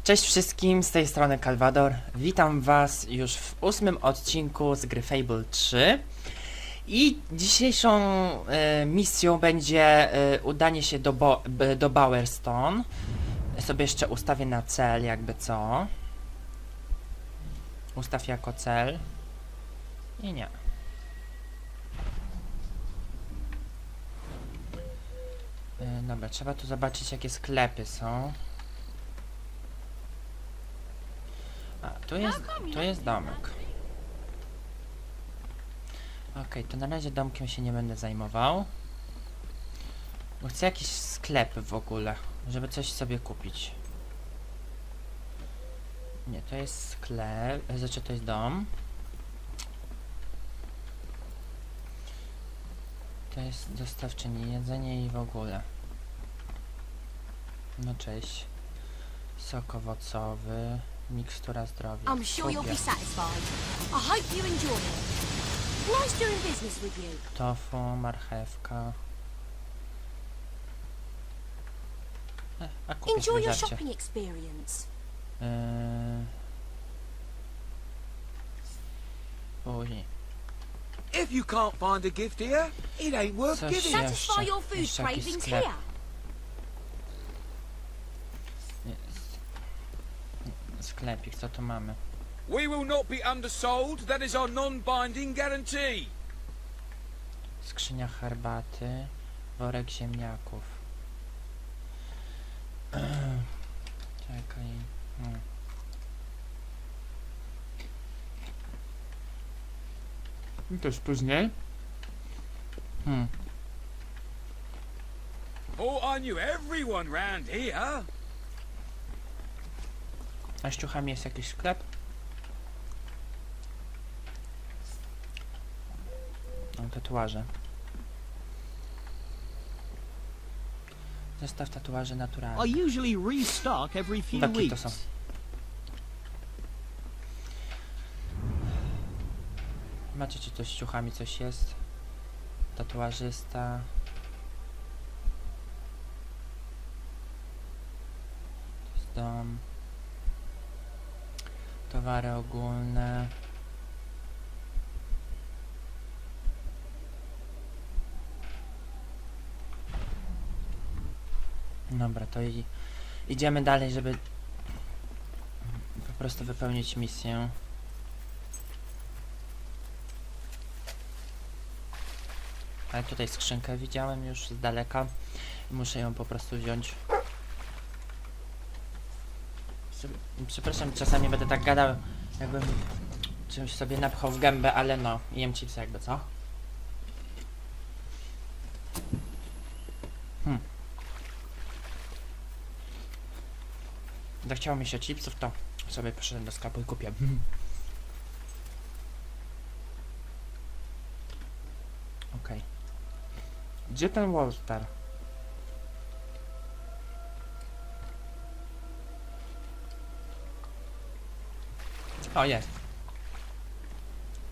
Cześć wszystkim, z tej strony Kalwador. Witam was już w 8. odcinku z gry Fable 3. I dzisiejszą misją będzie udanie się do Bowerstone. Sobie jeszcze ustawię na cel, jakby co. Ustaw jako cel. I nie. Dobra, trzeba tu zobaczyć, jakie sklepy są. A, tu jest domek. Okej, to na razie domkiem się nie będę zajmował. Bo chcę jakiś sklep w ogóle, żeby coś sobie kupić. Nie, to jest sklep, znaczy to jest dom. To jest dostawczyni, jedzenie i w ogóle. No cześć. Sok owocowy. Mikstura zdrowia. I'm sure you'll be satisfied. I hope you enjoy it. Nice doing business with you. Tofu, marchewka. A kupię Enjoy sobie your żarcie. shopping experience. Później. If you can't find a gift here, it ain't worth Coś giving. jeszcze. Satisfy your food Jeszcze jakiś cravings sklep. here. Sklepik, co tu mamy? We will not be undersold. That is our non-binding guarantee. Skrzynia herbaty, worek ziemniaków. Czekaj. I też później. Oh, I knew everyone round here. A z ciuchami jest jakiś sklep? No, tatuaże. Zestaw tatuaży I naturalnych. usually restock every few Taki to są. weeks. Macie, czy to z ciuchami coś jest? Tatuażysta. To jest dom. Towary ogólne. Dobra, to idziemy dalej, żeby po prostu wypełnić misję. Ale tutaj skrzynkę widziałem już z daleka i muszę ją po prostu wziąć. Przepraszam, czasami będę tak gadał, jakbym czymś sobie napchał w gębę, ale no, jem chipsy jakby, co? Zachciało mi się chipsów, to sobie poszedłem do sklepu i kupię. Okej. Gdzie ten Wallstar? O, jest.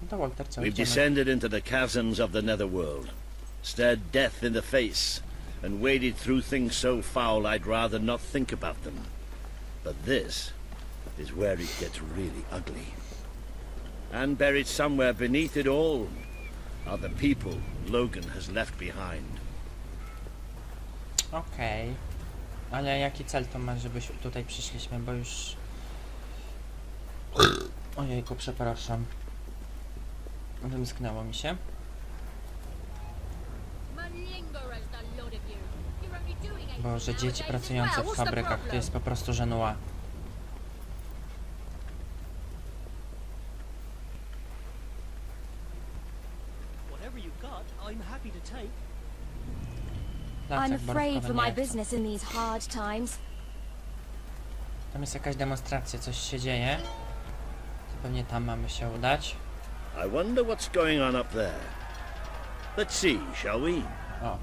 No to Walter, co? We've Idziemy. descended into the chasms of the netherworld, stared death in the face, and waded through things so foul I'd rather not think about them. But this is where it gets really ugly. And buried somewhere beneath it all are the people Logan has left behind. Okej. Ale jaki cel to ma, żeby tutaj przyszliśmy, bo już... Ojejku, przepraszam. Wymsknęło mi się. Boże, dzieci pracujące w fabrykach, to jest po prostu żenua. Whatever you've got, I'm happy to take. I'm Placek afraid for borówkowy my nie. business in these hard times. Tam jest jakaś demonstracja, coś się dzieje. To pewnie tam mamy się udać. I wonder what's going on up there. Let's see, shall we? O.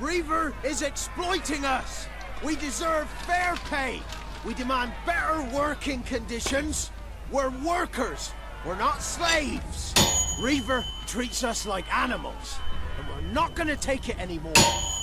Reaver is exploiting us! We deserve fair pay! We demand better working conditions! We're workers! We're not slaves! Reaver treats us like animals. and we're not gonna take it anymore.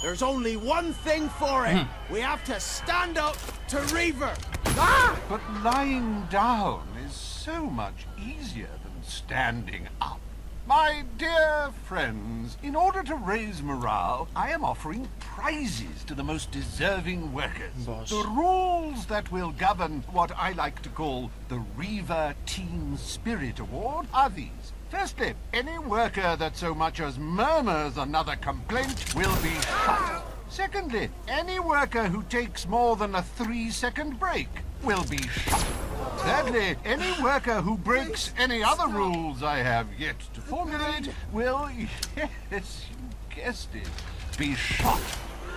There's only one thing for it. We have to stand up to Reaver. Ah! But lying down is so much easier than standing up. My dear friends, in order to raise morale, I am offering prizes to the most deserving workers. Boss. The rules that will govern what I like to call the Reaver Team Spirit Award are these. Firstly, any worker that so much as murmurs another complaint will be shot. Secondly, any worker who takes more than a 3-second break will be shot. Thirdly, any worker who breaks any other rules I have yet to formulate will, yes, you guessed it, be shot.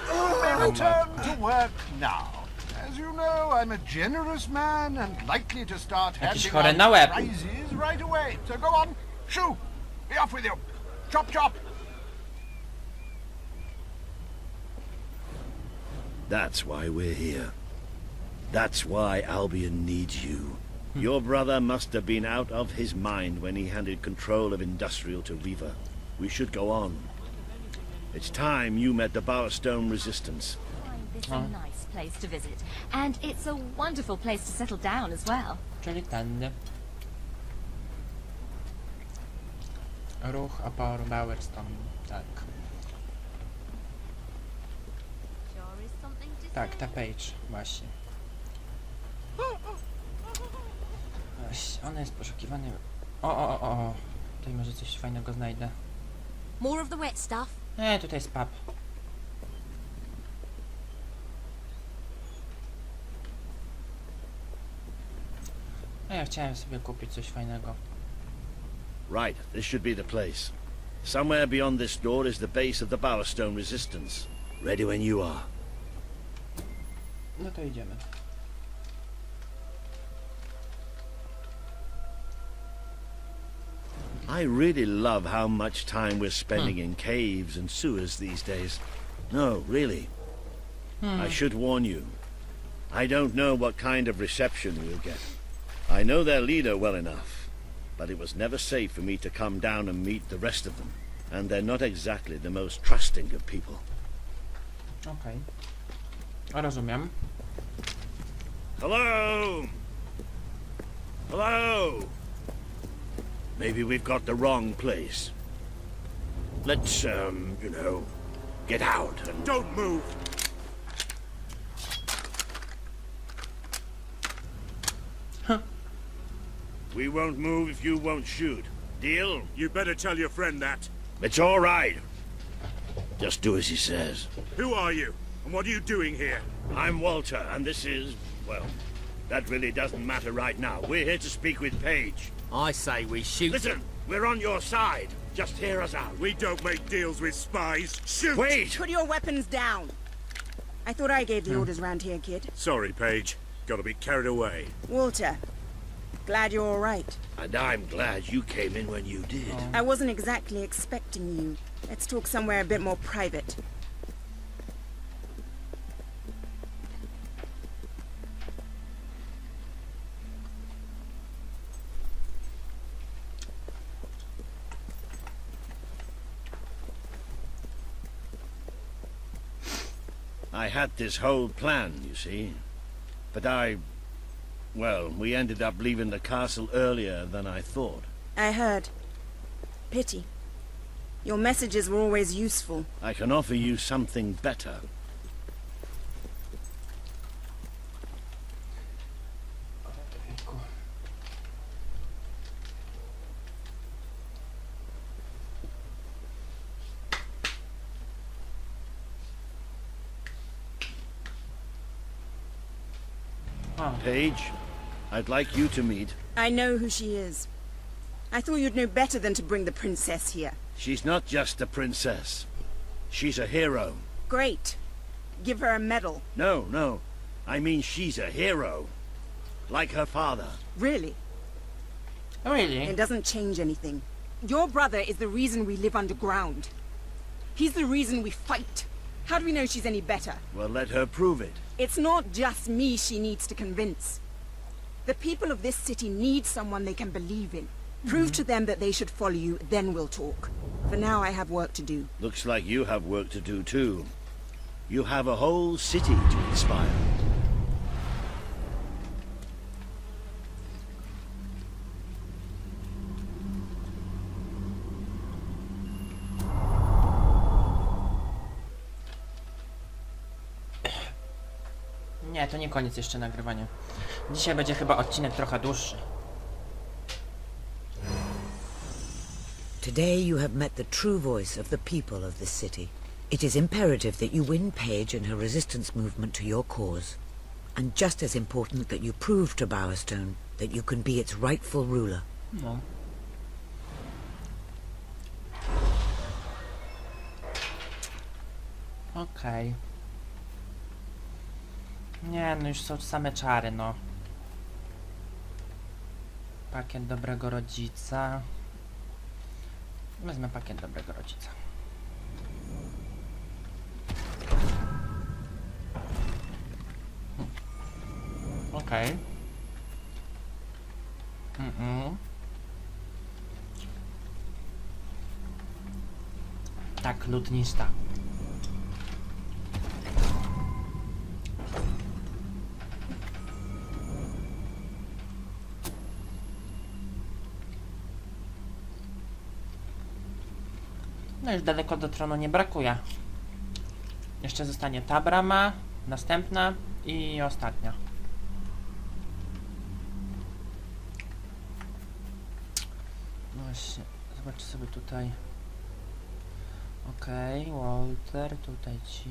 You may return to work now. As you know, I'm a generous man and likely to start Jakiś handing chory na łeb. out prizes right away. So go on, shoo, be off with you. Chop, chop. That's why we're here. That's why Albion needs you. Your brother must have been out of his mind when he handed control of Industrial to Reaver. We should go on. It's time you met the Bowerstone resistance. Find this a nice place to visit, and it's a wonderful place to settle down as well. Czyli tędy. Ruch oporu Bowerstone. Tak. Sure is something to Tak, ta page. Właśnie. Właśnie, on jest poszukiwany. O. Tutaj może coś fajnego znajdę. More of the wet stuff. Nie, tutaj jest pub. A ja chciałem sobie kupić coś fajnego. Right, this should be the place. Somewhere beyond this door is the base of the Bowerstone resistance. Ready when you are. No to idziemy. I really love how much time we're spending in caves and sewers these days. No, really. I should warn you. I don't know what kind of reception we'll get. I know their leader well enough, but it was never safe for me to come down and meet the rest of them. And they're not exactly the most trusting of people. Okej. Rozumiem. Hello? Hello? Maybe we've got the wrong place. Let's, you know, get out and... Don't move! We won't move if you won't shoot. Deal? You better tell your friend that. It's all right. Just do as he says. Who are you? And what are you doing here? I'm Walter, and this is... well, that really doesn't matter right now. We're here to speak with Paige. I say we shoot. Listen, we're on your side. Just hear us out. We don't make deals with spies. Shoot! Wait! Put your weapons down. I thought I gave the orders round here, kid. Sorry, Paige. Got to be carried away. Walter, glad you're all right. And I'm glad you came in when you did. I wasn't exactly expecting you. Let's talk somewhere a bit more private. I had this whole plan, you see. But well, we ended up leaving the castle earlier than I thought. I heard. Pity. Your messages were always useful. I can offer you something better. Paige, I'd like you to meet... I know who she is. I thought you'd know better than to bring the princess here. She's not just a princess. She's a hero. Great. Give her a medal. No. I mean she's a hero. Like her father. Really? Really? It doesn't change anything. Your brother is the reason we live underground. He's the reason we fight. How do we know she's any better? Well, let her prove it. It's not just me she needs to convince. The people of this city need someone they can believe in. Prove to them that they should follow you, then we'll talk. For now, I have work to do. Looks like you have work to do too. You have a whole city to inspire. Nie, to nie koniec jeszcze nagrywania. Dzisiaj będzie chyba odcinek trochę dłuższy. Today you have met the true voice of the people of this city. It is imperative that you win Paige and her resistance movement to your cause. And just as important that you prove to Bowerstone that you can be its rightful ruler. No. Okej. Nie, no już są same czary, no. Pakiet dobrego rodzica. Wezmę pakiet dobrego rodzica. Okej. Tak, lutnista. No już daleko do tronu nie brakuje. Jeszcze zostanie ta brama, następna i ostatnia. No właśnie, zobaczcie sobie tutaj. Okej, Walter, tutaj ci.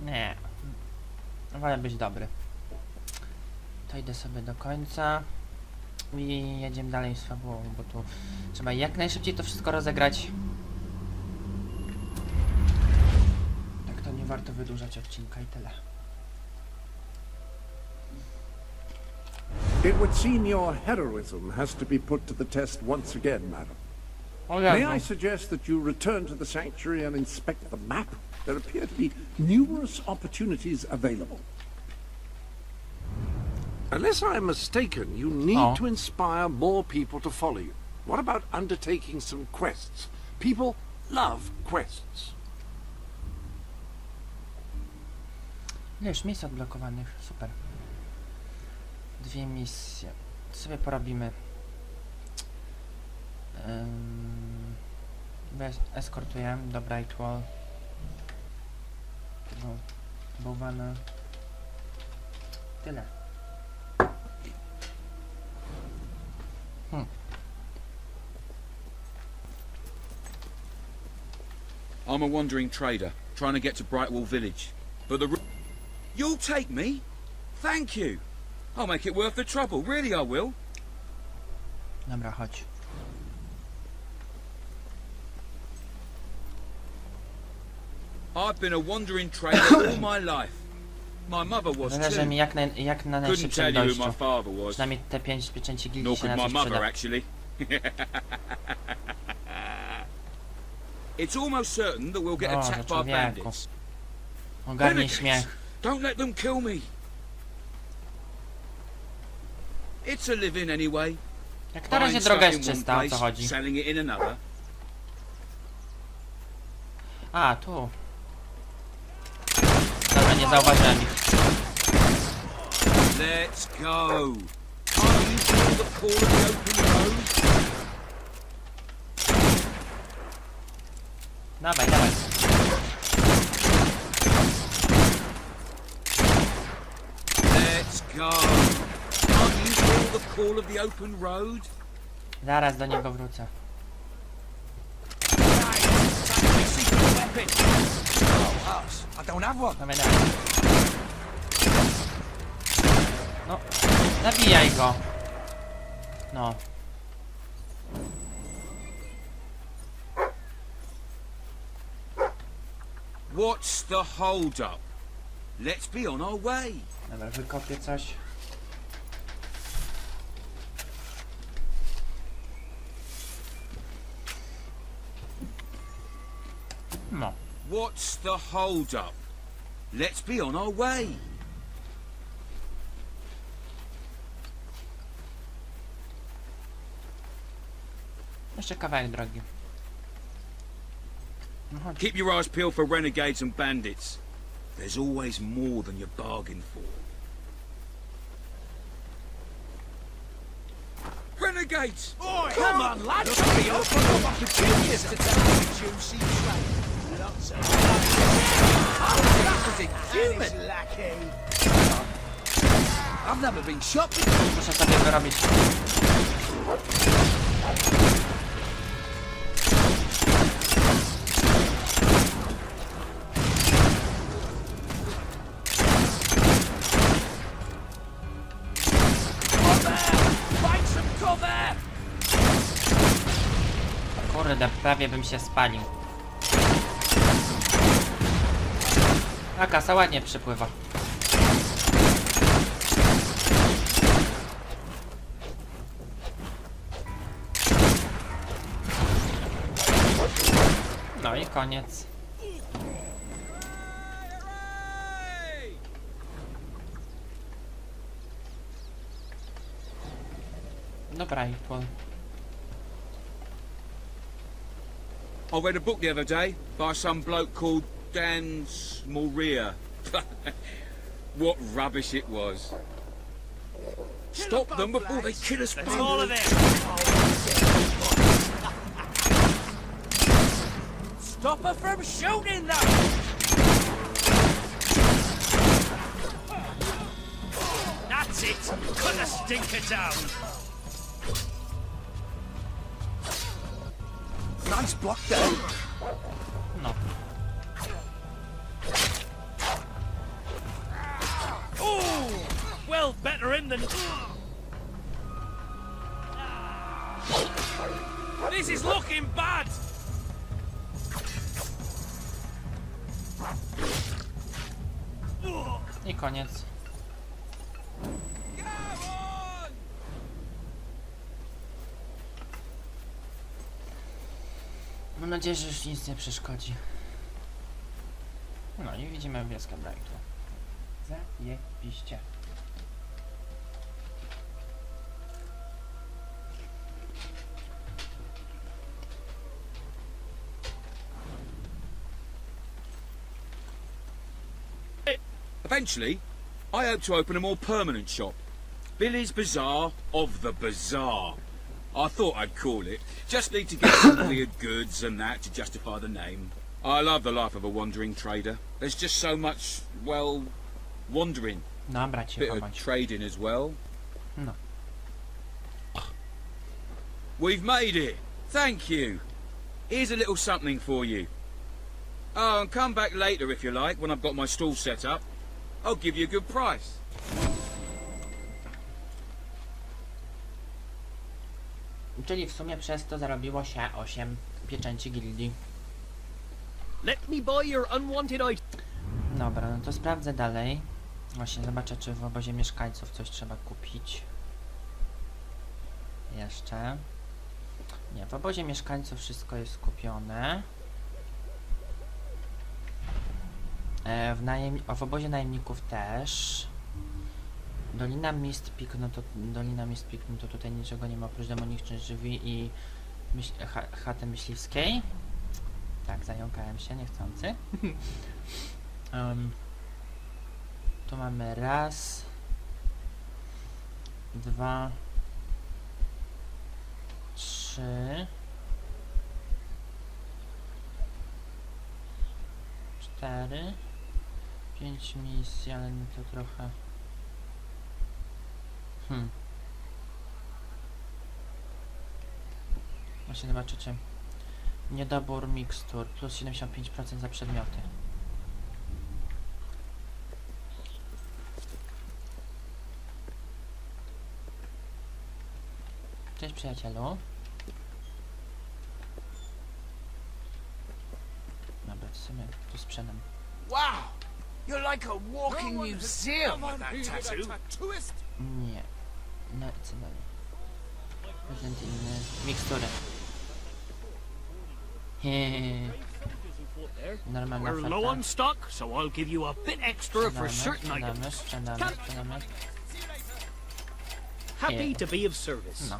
Nie, wolę być dobry. To idę sobie do końca i jedziemy dalej z fabułą, bo tu trzeba jak najszybciej to wszystko rozegrać. Tak to nie warto wydłużać odcinka i tyle. It would seem your heroism has to be put to the test once again, madam. O May I Jezu. suggest that you return to the sanctuary and inspect the map? There appear to be numerous opportunities available. Unless I'm mistaken, you need to inspire more people to follow you. What about undertaking some quests? People love quests. Ile już miejsc odblokowanych? Super. 2 misje. Co sobie porobimy? Eskortuję do Brightwall. Bałwana. Tyle. I'm a wandering trader, trying to get to Brightwall Village. But You'll take me? Thank you. I'll make it worth the trouble, really I will. Dobra, chodź. I've been a wandering trader all my life. My mother was Zależy too. mi jak na Couldn't najszybszym tell you who dojściu. my father was. Przynajmniej te 5 pieczęci gildii Nor się could na my coś mother, przyda. actually. It's almost certain that we'll get O, attacked by człowieku. bandits. Ogarnij śmiech. Don't let them kill me. It's a living anyway. Jak na razie Buying droga stuff jest in one czysta, o co place, chodzi? selling it in another. A, tu. Dobra, nie zauważyłem ich. Let's go. Can't you feel the call of the open road? Dawaj, dawaj. Let's go. Can't you feel the call of the open road? Zaraz do niego wrócę. Dawaj, dawaj. No, zabijaj go. No. What's the hold up? Let's be on our way. Dobra, wykopię coś. No. What's the hold up? Let's be on our way. Jeszcze kawałek drogi. No chodź. Keep your eyes peeled for renegades and bandits. There's always more than you bargain for. Renegades! Come on, lads! Hurry up! We've opportunities to tell the juicy trade. Not so that was inhuman! I've never been shot before. Muszę sobie wyrobić. Kurde, prawie bym się spalił. A kasa ładnie przypływa. No i koniec. Dobra, i po... I read a book the other day by some bloke called Dan Smallria. What rubbish it was. Stop them before they kill us both. All of it. Stop her from shooting them! That's it. Cut the stinker down. Nice block there. No. Oh, well, better him than. This is looking bad. I koniec. Mam nadzieję, że już nic nie przeszkodzi. No i widzimy wioskę Brightu. Zajebiście. Eventually, I hope to open a more permanent shop. Billy's Bazaar of the Bazaar. I thought I'd call it. Just need to get some weird goods and that to justify the name. I love the life of a wandering trader. There's just so much, well, wandering. Dobra, cicho Bit of bądź. trading as well. No. We've made it. Thank you. Here's a little something for you. Oh, and come back later if you like, when I've got my stall set up. I'll give you a good price. Czyli w sumie przez to zarobiło się 8 pieczęci gildii. Let me buy your unwanted item. Dobra, no to sprawdzę dalej. Właśnie zobaczę, czy w obozie mieszkańców coś trzeba kupić. Jeszcze. Nie, w obozie mieszkańców wszystko jest kupione. W obozie najemników też. Dolina Mistpeak, no to tutaj niczego nie ma oprócz demonicznych drzwi i chaty myśliwskiej. Tak, zająkałem się niechcący. Tu mamy raz, 2, 3, 4, 5 misji, ale nie to trochę. Właśnie zobaczycie. Niedobór mikstur plus 75% za przedmioty. Cześć przyjacielu. Dobra, w sumie tu sprzedam. Wow! You're like a walking museum with that tattoo. Nie. No co dalej? Prezent inny. Mikstury. Hehehe. Normalna We're low oferta. on stock, so I'll give you a bit extra for certain items. Sprzedamy. Happy to be of service. No.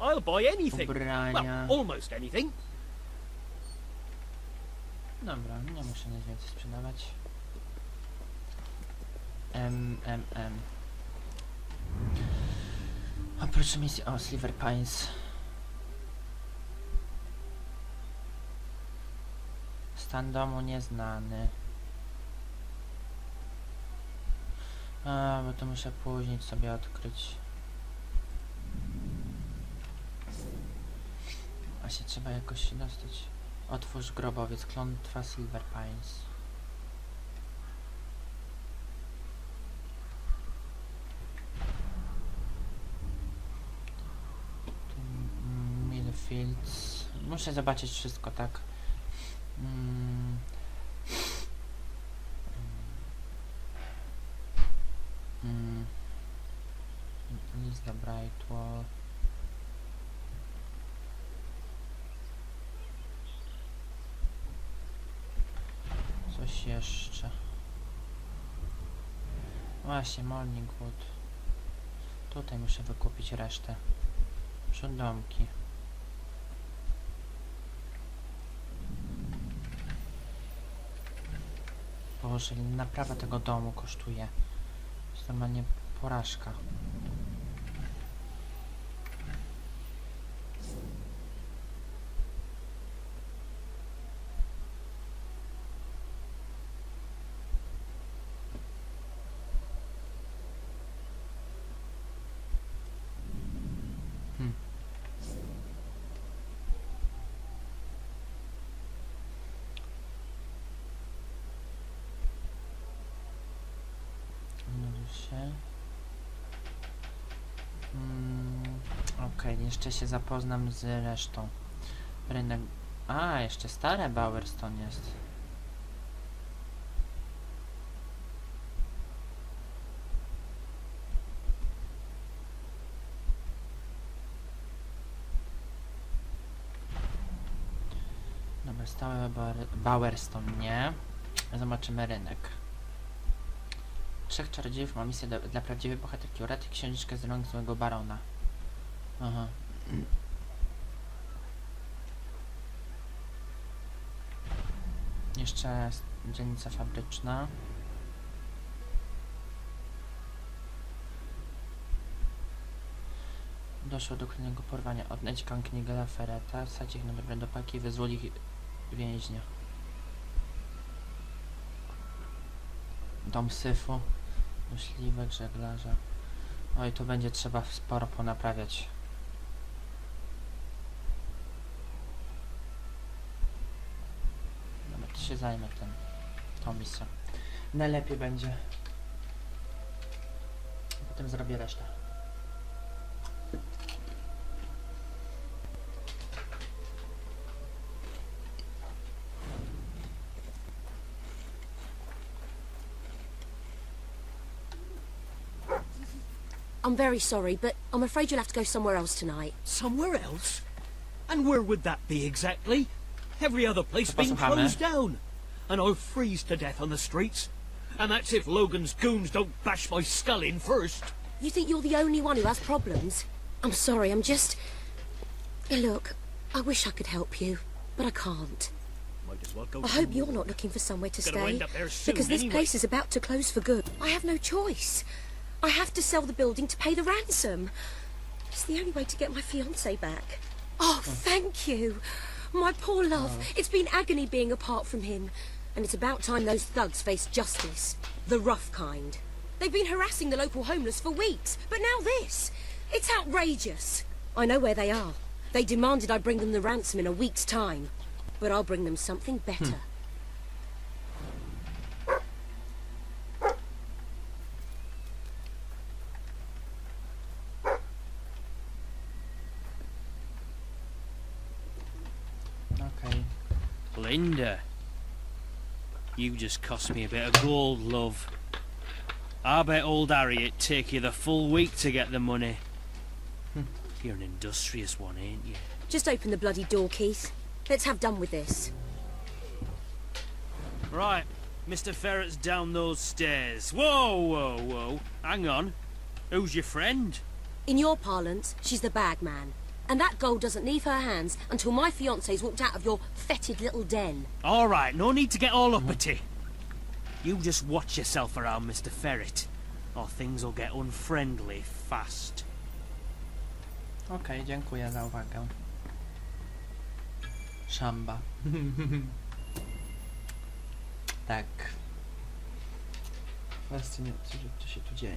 I'll buy anything. Ubrania. Well, almost anything. Dobra, nie muszę nic więcej sprzedawać. Oprócz misji... O, Silver Pines. Stan domu nieznany. A, bo to muszę później sobie odkryć. A się trzeba jakoś dostać. Otwórz grobowiec, klątwa Silver Pines. Millfields. Muszę zobaczyć wszystko, tak? List do Brightwall. Coś jeszcze. Właśnie, Morningwood. Tutaj muszę wykupić resztę. Przydomki. Boże, naprawa tego domu kosztuje. To jest normalnie porażka. Okej, jeszcze się zapoznam z resztą. Rynek... A, jeszcze stare Bowerstone jest. Dobra, stałe Bowerstone, nie. Zobaczymy rynek. Trzech czarodziejów ma misję dla prawdziwej bohaterki. Uratuj księżniczkę z rąk złego barona. Aha. Jeszcze dzielnica fabryczna. Doszło do kolejnego porwania. Odnajdź Knigela Ferreta, wsadź ich na dobre dopaki i wyzwól ich więźnia. Dom syfu. Myśliwek, żeglarza. Oj, tu będzie trzeba sporo ponaprawiać. Dobra, to się zajmę tą misją. Najlepiej będzie. Potem zrobię resztę. I'm very sorry, but I'm afraid you'll have to go somewhere else tonight. Somewhere else? And where would that be exactly? Every other place being Posłuchamy. closed down. And I'll freeze to death on the streets. And that's if Logan's goons don't bash my skull in first. You think you're the only one who has problems? I'm sorry, I'm just... Look, I wish I could help you, but I can't. Might as well go I hope you're not looking for somewhere to Gonna stay, end up there soon because this anyway. place is about to close for good. I have no choice. I have to sell the building to pay the ransom. It's the only way to get my fiancé back. Oh, thank you. My poor love. It's been agony being apart from him. And it's about time those thugs faced justice. The rough kind. They've been harassing the local homeless for weeks, but now this. It's outrageous. I know where they are. They demanded I bring them the ransom in a week's time. But I'll bring them something better. Okej. Linda. You just cost me a bit of gold, love. I bet old Harriet take you the full week to get the money. You're an industrious one, ain't you? Just open the bloody door, Keith. Let's have done with this. Right, Mr. Ferret's down those stairs. Whoa, whoa, whoa. Hang on. Who's your friend? In your parlance, she's the bag man. And that gold doesn't leave her hands until my fiance's walked out of your fetid little den. All right, no need to get all uppity. You just watch yourself around, Mr. Ferret, or things will get unfriendly fast. Okej, dziękuję za uwagę. Szamba. Tak. Właściwie nie, co się tu dzieje?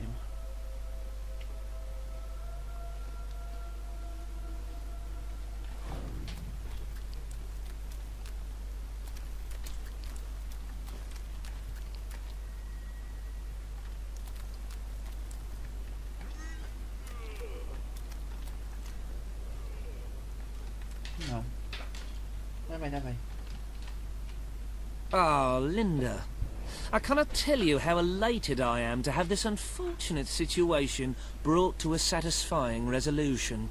No. Dawaj, dawaj. Ah, Linda. I cannot tell you how elated I am to have this unfortunate situation brought to a satisfying resolution.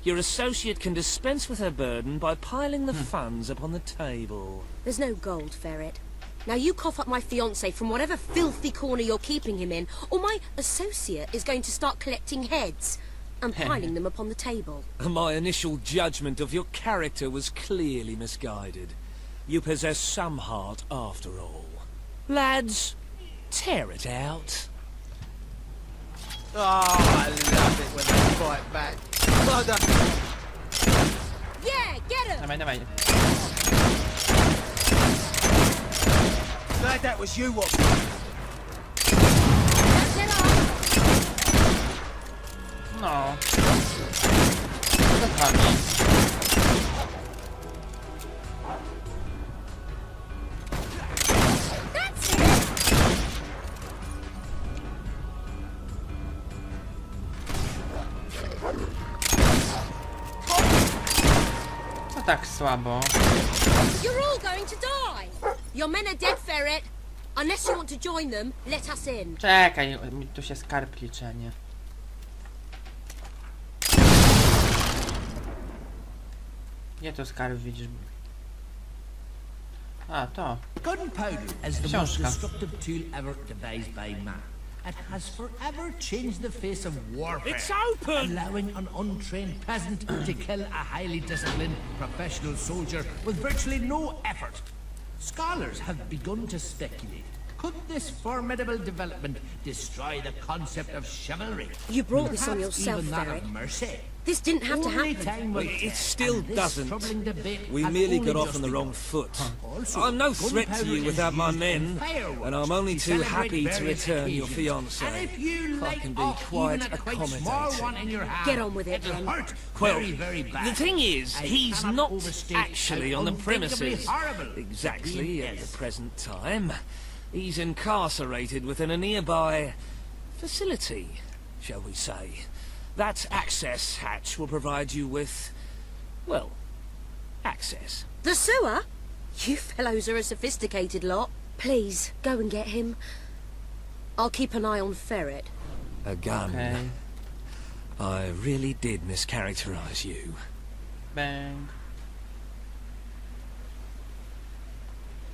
Your associate can dispense with her burden by piling the funds upon the table. There's no gold, Ferret. Now you cough up my fiancé from whatever filthy corner you're keeping him in, or my associate is going to start collecting heads and piling them upon the table. My initial judgment of your character was clearly misguided. You possess some heart after all. Lads, tear it out. Oh, I love it when they fight back. Yeah, get him! Dawaj, dawaj. Glad that was you, what? That's it off! No. Co z wami? That's it! Co tak słabo? You're all going to die! Your men are dead, Ferret. Unless you want to join them, let us in. Czekaj, mi tu się skarb liczy, nie? Gdzie to skarb widzisz? A, to. Gunpowder is the most Książka. destructive tool ever devised by man. It has forever changed the face of warfare. It's open! Allowing an untrained peasant to kill a highly disciplined professional soldier with virtually no effort. Scholars have begun to speculate. Could this formidable development destroy the concept of chivalry? You brought this on Perhaps yourself, even that Ferret. of mercy. This didn't have to Only happen. time will It tell, still and this doesn't. troubling debate We has merely only got off just on the wrong begun. foot. Also, I'm no threat to gunpowder you is without my used in men, fireworks and I'm only to too celebrate happy to various return your occasions. And fiancée. if you I light can be off quite even a quite small accommodating. one in your hand, Get on with it, it'll then. hurt Well, very, very bad. the thing is, I he's cannot not overstate actually how on the unthinkably premises horrible exactly it at the is. present time. He's incarcerated within a nearby facility, shall we say. That access hatch will provide you with, well, access. The sewer? You fellows are a sophisticated lot. Please, go and get him. I'll keep an eye on Ferret. A gun. Okej. I really did mischaracterize you. Bang.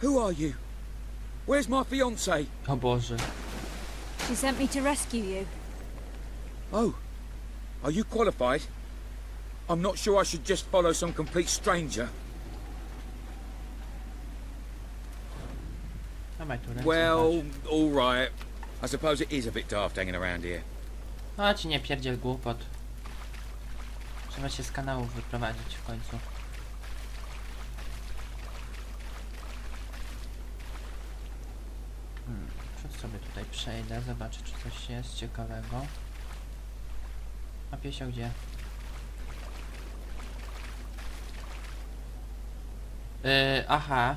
Who are you? Where's my fiancée? O Boże. She sent me to rescue you. Oh, are you qualified? I'm not sure I should just follow some complete stranger. Dawaj tu ręce. Well, all right. I suppose it is a bit daft hanging around here. Chodź, nie pierdziel głupot. Trzeba się z kanałów wyprowadzić w końcu. Przed sobie tutaj przejdę, zobaczę czy coś jest ciekawego. A piesio gdzie? Aha.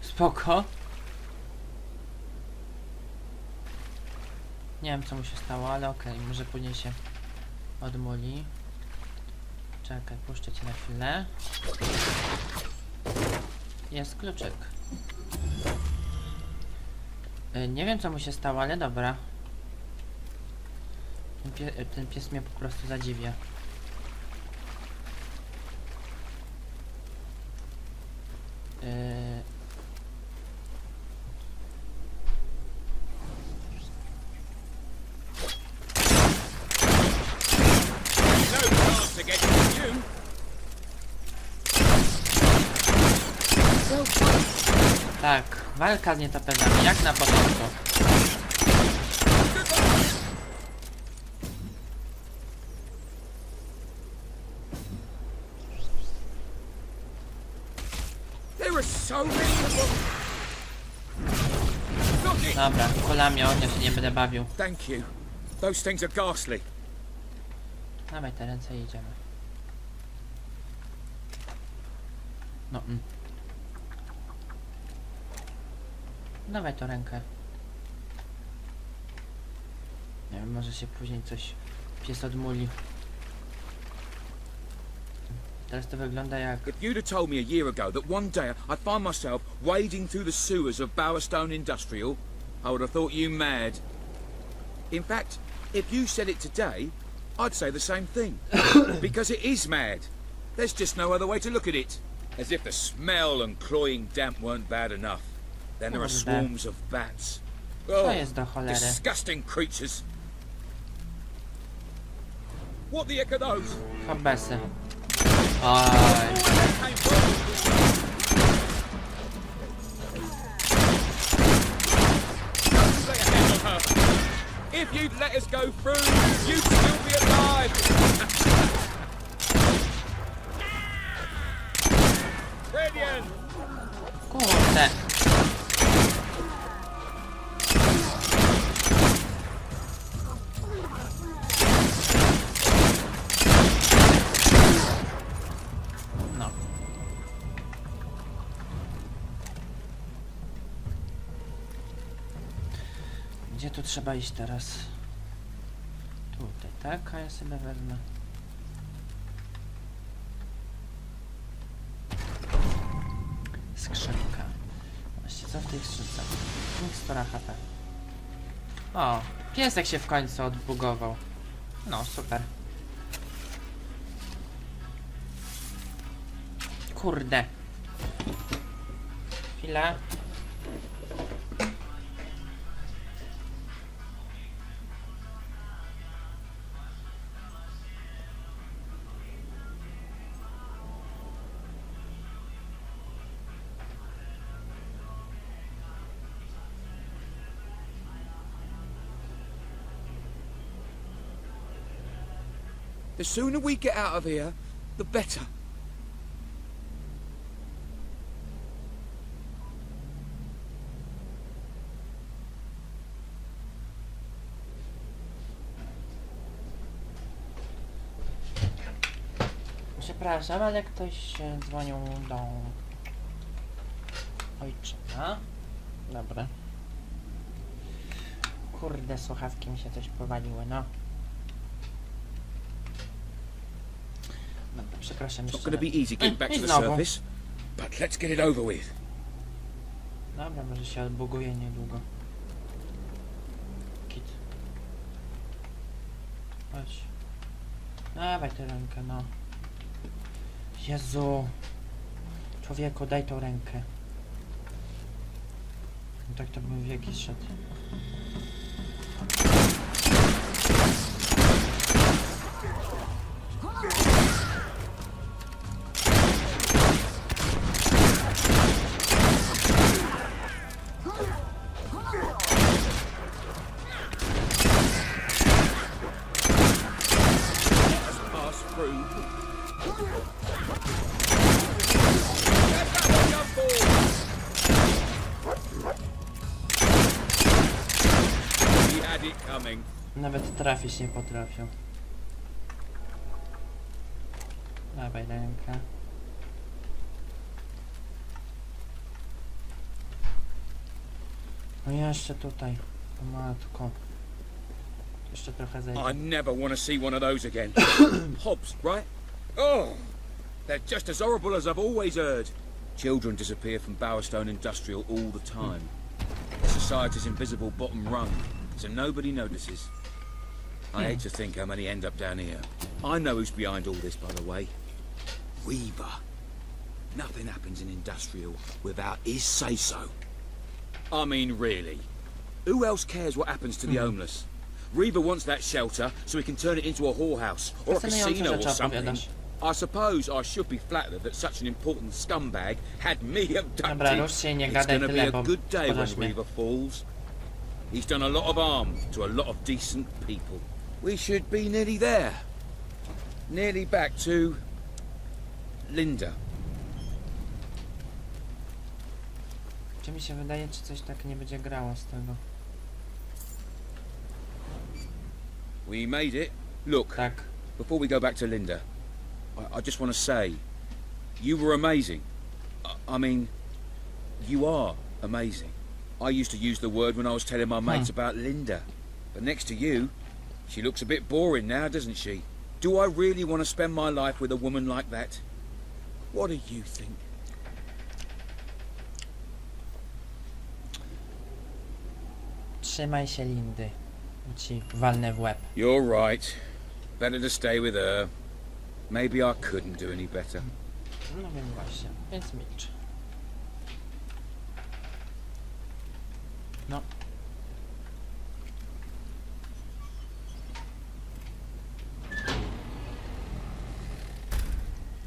Spoko. Nie wiem co mu się stało, ale okej, może później się odmuli. Czekaj, puszczę cię na chwilę. Jest kluczyk. Nie wiem co mu się stało, ale dobra. Ten pies mnie po prostu zadziwia. Tak, walka z nietoperzami, jak na początku. Dobra, kulami ognia się nie będę bawił. Thank you. Those things are ghastly. Dawaj te ręce i idziemy. No. Dawaj tą rękę. Nie wiem, może się później coś pies odmuli. Teraz to wygląda jak... If you'd have told me a year ago that one day I'd find myself wading through the sewers of Bowerstone Industrial, I would have thought you mad. In fact, if you said it today, I'd say the same thing. Because it is mad. There's just no other way to look at it. As if the smell and cloying damp weren't bad enough. Then there are swarms of bats. Co jest do cholery? Disgusting creatures. What the heck are those? Habesy. Oj. If you'd let us go through, you'd still be alive. Brilliant. Kurde. No. Gdzie tu trzeba iść teraz? Tutaj, tak? A ja sobie wezmę. Skrzynka. Właściwie co w tej skrzynce? Mikstura HP. O, piesek się w końcu odbugował. No, super. Kurde. Chwilę. The sooner we get out of here, the better. Przepraszam, ale ktoś dzwonił do ojczyma. Dobra. Kurde, słuchawki mi się coś powaliły, no. Dobra, przepraszam jeszcze. It's not going to be easy getting back to the surface, but let's get it over with. Dobra, może się odbuguje niedługo. Kit. Chodź. Dawaj tę rękę, no. Jezu. Człowieku, daj tą rękę. No tak to bym w jakiś szedł. Nawet trafić nie potrafią. Dawaj rękę. No jeszcze tutaj. O matko. Jeszcze trochę zejdzie. I never want to see one of those again. Hobbs, right? Oh, they're just as horrible as I've always heard. Children disappear from Bowerstone Industrial all the time. Society's invisible bottom rung, so nobody notices. I hate to think how many end up down here. I know who's behind all this, by the way. Weaver. Nothing happens in Industrial without his say-so. I mean, really. Who else cares what happens to the homeless? Reaver wants that shelter so he can turn it into a whorehouse or a casino or something. I suppose I should be flattered that such an important scumbag had me abducted. Dobra, rusz się i nie It's gadaj gonna tyle, be bo a good day when podasz mnie. Reaver falls. He's done a lot of harm to a lot of decent people. We should be nearly there. Nearly back to Linda. Czy mi się wydaje, czy coś tak nie będzie grało z tego? We made it. Look, Tak. before we go back to Linda, I just want to say, you were amazing. I mean, you are amazing. I used to use the word when I was telling my mates about Linda. But next to you, she looks a bit boring now, doesn't she? Do I really want to spend my life with a woman like that? What do you think? Trzymaj się Lindy. Bo ci walnę w łeb. You're right. Better to stay with her. Maybe I couldn't do any better. No wiem właśnie, więc milcz. No.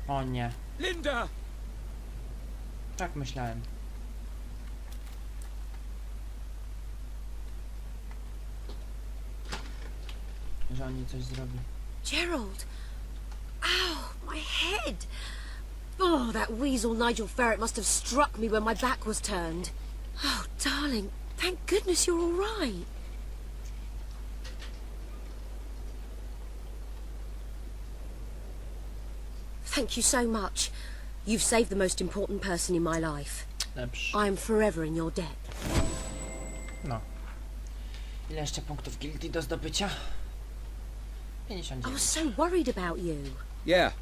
O nie. Linda! Tak myślałem. Że on jej coś zrobi. Gerald! Ow, my head! Oh, that weasel Nigel Ferret must have struck me when my back was turned. Oh, darling, thank goodness you're all right. Thank you so much. You've saved the most important person in my life. Lepszy. I am forever in your debt. No. Ile jeszcze punktów gildii do zdobycia? I 59. was so worried about you. Yeah,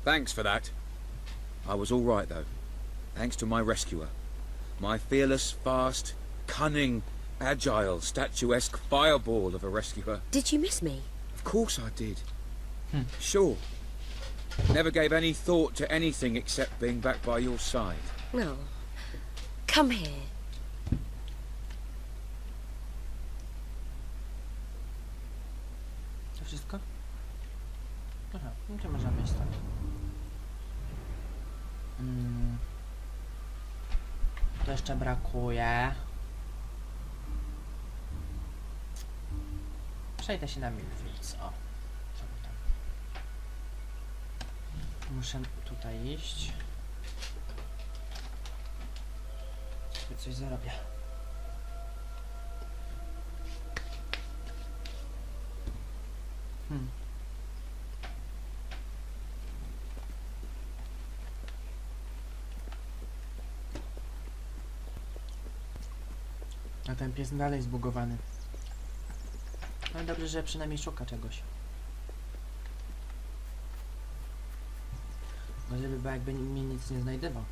thanks for that. I was all right, though. Thanks to my rescuer. My fearless, fast, cunning, agile, statuesque fireball of a rescuer. Did you miss me? Of course I did. Sure. Never gave any thought to anything except being back by your side. No. Come here. To wszystko? Aha, no to można być tak. To jeszcze brakuje. Przejdę się na Milfields. O. Co tam? Muszę tutaj iść. Sobie coś zarobię. A ten pies dalej zbugowany. No dobrze, że przynajmniej szuka czegoś. Może by było, jakby mi nic nie znajdował.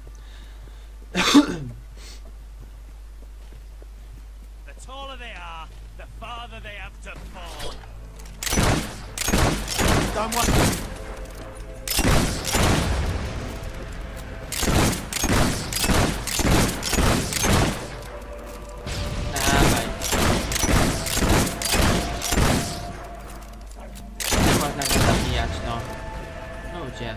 The taller they are, the farther they have to fall. Done what? Dawaj. Nie można go zabijać, no. Ludzie.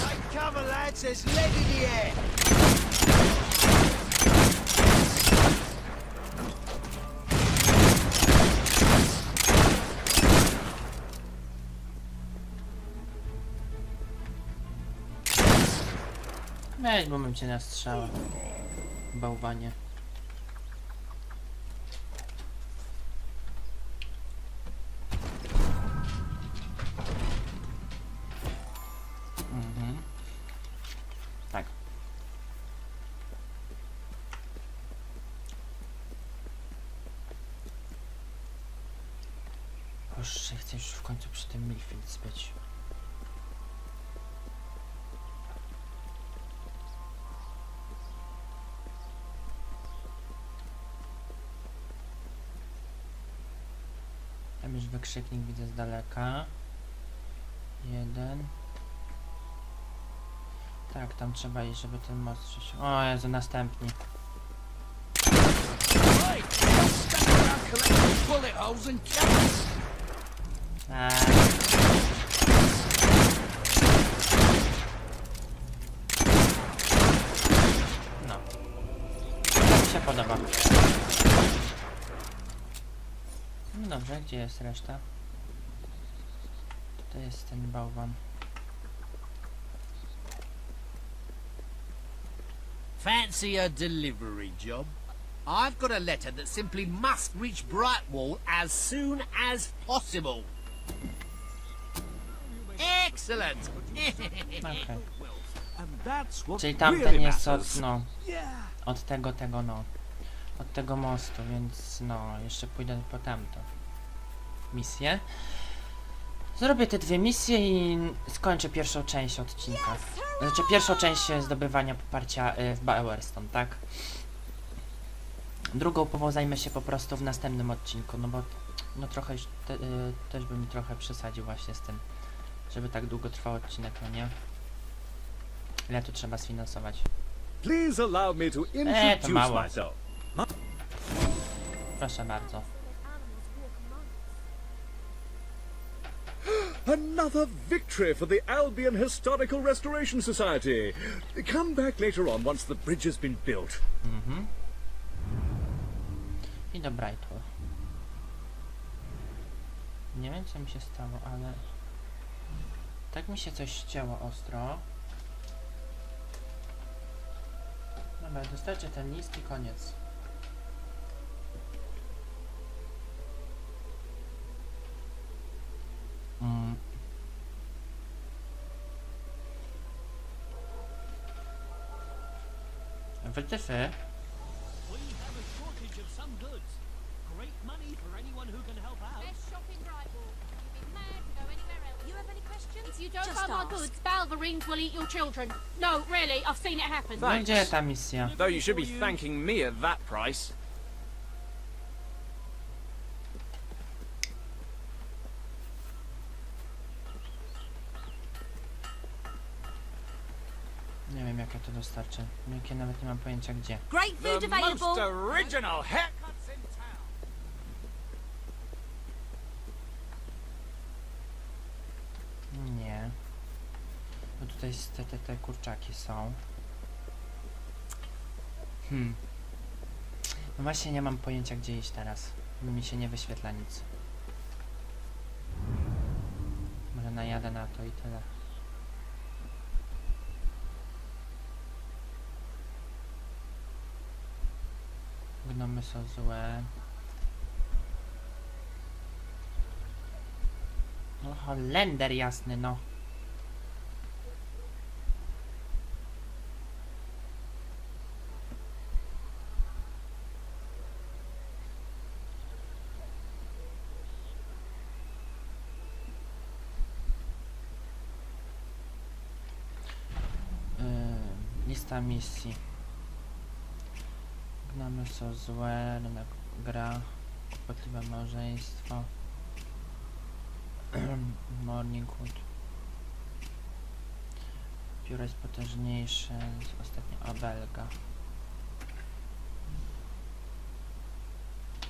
Take cover, lads, there's lead in the air! Weź, bo mam cię na strzała. Bałwanie. Tak. Boże, chcę już w końcu przy tym Milfields być. Tam już wykrzyknik widzę z daleka. Jeden. Tak, tam trzeba iść, żeby ten most przyjść. O Jezu, następni. A. podoba. No dobrze, gdzie jest reszta? To jest ten bałwan. Fancy a delivery job? I've got a letter that simply must reach Brightwall as soon as possible. Excellent! Okej. And that's what Czyli tamten really jest matters. od, no, od tego, no, od tego mostu, więc no, jeszcze pójdę po tamto misję. Zrobię te dwie misje i skończę pierwszą część odcinka. Znaczy pierwszą część zdobywania poparcia w Bowerstone, tak? Drugą połową zajmę się po prostu w następnym odcinku, no bo no trochę już też by mi trochę przesadził właśnie z tym, żeby tak długo trwał odcinek, no nie? Ile tu trzeba sfinansować? Please allow me to to introduce mało. myself. Proszę bardzo. Another victory for the Albion Historical Restoration Society. Come back later on once the bridge has been built. I do Brightwall. Nie wiem co mi się stało, ale tak mi się coś ścięło ostro. Dobra, dostarczę ten list i koniec. Wytyfy. Just ask. goods, Balverines will eat your children. No, really, I've seen it happen. No gdzie ta misja? Though you should be thanking me at that price. Nie wiem jak ja to dostarczę. Jakie nawet nie mam pojęcia gdzie. Great food The most available. original haircuts in town. Nie. Bo tutaj te kurczaki są. No właśnie nie mam pojęcia gdzie iść teraz. Mi się nie wyświetla nic. Może najadę na to i tyle. Gnomy są złe. No Holender jasny, no. Lista misji. Gnomy są złe, rynek gra, kłopotliwe małżeństwo. Morningwood. Pióro jest potężniejsze, ostatnio obelga.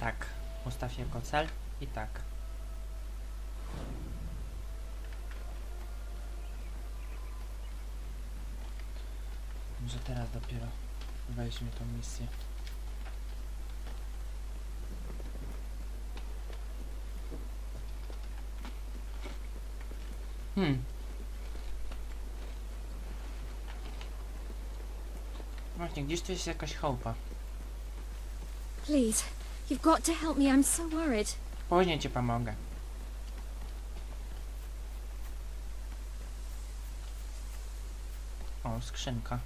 Tak, ustaw jako cel i tak. Może teraz dopiero weźmie tą misję. Właśnie, gdzieś tu jest jakaś chałupa. Please, you've got to help me. I'm so worried. Później ci pomogę. O, skrzynka.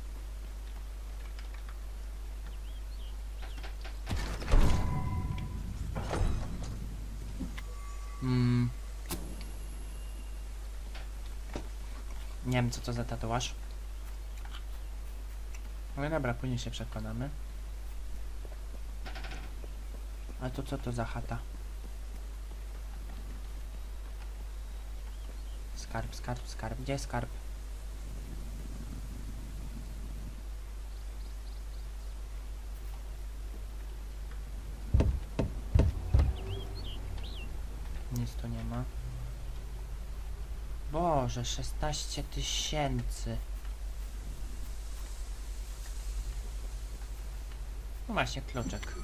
Nie wiem co to za tatuaż. No dobra, później się przekonamy. A to co to za chata? Skarb, skarb, skarb. Gdzie jest skarb? Nic tu nie ma. Boże, 16 000. No właśnie, kluczyk.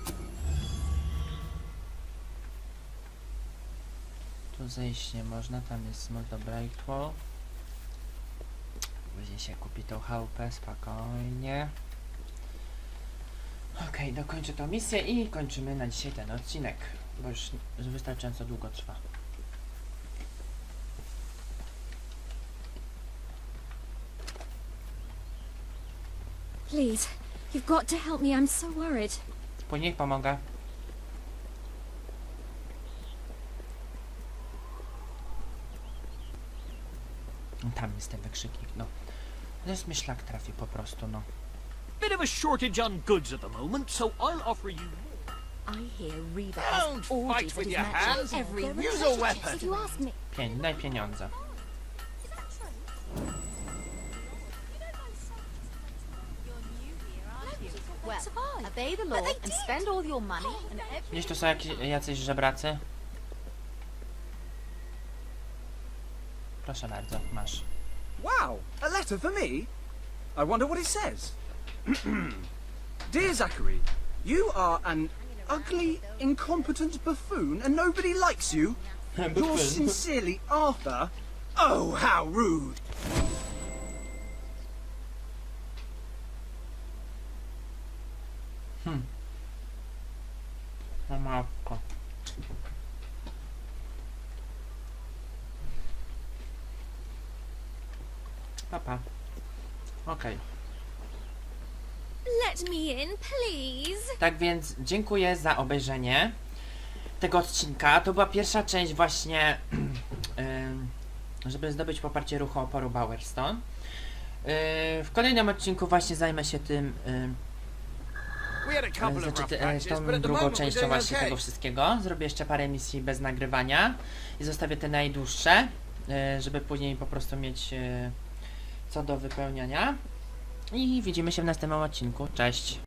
Tu zejść nie można, tam jest Moldobreitło. Później się kupi tą chałupę, spokojnie. Okej, dokończę tą misję i kończymy na dzisiaj ten odcinek, bo już wystarczająco długo trwa. Please, you've got to help me. I'm so worried. Później pomogę. Tam jest ten wykrzyknik, no. Zaraz mi szlak trafi po prostu, no. Bit of a shortage on goods at the moment, so I'll offer you more. I hear Reva Don't has orgies fight at with his your matches hands. every Use a weapon. If you ask me... Daj pieniądze. Well, obey the law and spend all your money and every... Gdzieś tu są jacyś żebracy? Proszę bardzo, masz. Wow, a letter for me? I wonder what it says. Dear Zachary, you are an ugly, incompetent buffoon and nobody likes you. Yours sincerely, Arthur. Oh, how rude. No matko. Papa. Okej. Let me in, please. Tak więc dziękuję za obejrzenie tego odcinka. To była pierwsza część właśnie, żeby zdobyć poparcie ruchu oporu Bowerstone. W kolejnym odcinku właśnie zajmę się tym, tą drugą częścią właśnie tego wszystkiego. Zrobię jeszcze parę misji bez nagrywania i zostawię te najdłuższe, żeby później po prostu mieć co do wypełniania. I widzimy się w następnym odcinku. Cześć!